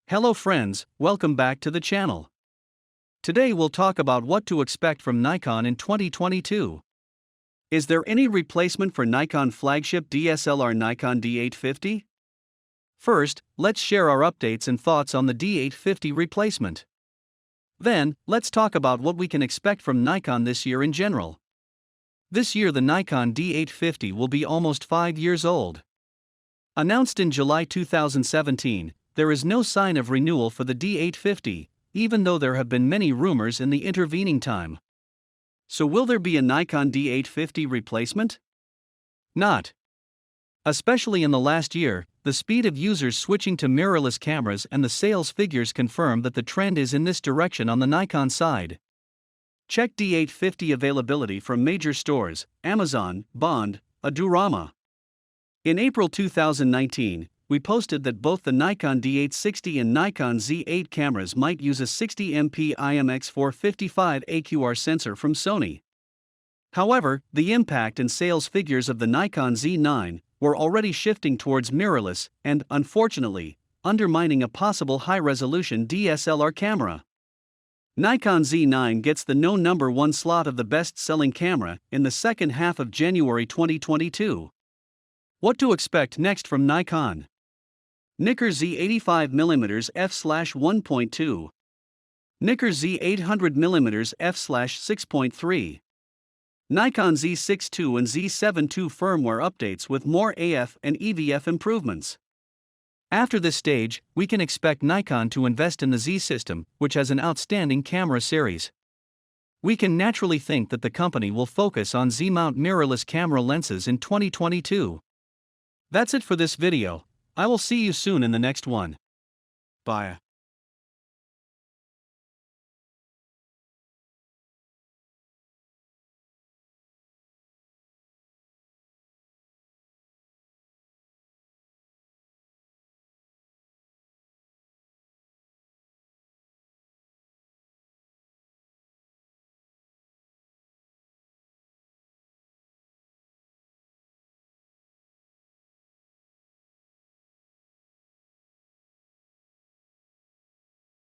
Hello friends, welcome back to the channel. Today we'll talk about what to expect from Nikon in 2022. Is there any replacement for Nikon flagship DSLR Nikon D850? First, let's share our updates and thoughts on the D850 replacement. Then, let's talk about what we can expect from Nikon this year in general. This year the Nikon D850 will be almost 5 years old. Announced in July 2017, there is no sign of renewal for the D850, even though there have been many rumors in the intervening time. So will there be a Nikon D850 replacement? Not. Especially in the last year, the speed of users switching to mirrorless cameras and the sales figures confirm that the trend is in this direction on the Nikon side. Check D850 availability from major stores, Amazon, Bond, Adorama. In April 2019, we posted that both the Nikon D860 and Nikon Z8 cameras might use a 60MP IMX455 AQR sensor from Sony. However, the impact and sales figures of the Nikon Z9 were already shifting towards mirrorless and, unfortunately, undermining a possible high-resolution DSLR camera. Nikon Z9 gets the no number 1 slot of the best-selling camera in the second half of January 2022. What to expect next from Nikon? Nikon Z85mm f/1.2. Nikon Z800mm f/6.3. Nikon Z6 II and Z7 II firmware updates with more AF and EVF improvements. After this stage, we can expect Nikon to invest in the Z system, which has an outstanding camera series. We can naturally think that the company will focus on Z-mount mirrorless camera lenses in 2022. That's it for this video. I will see you soon in the next one. Bye.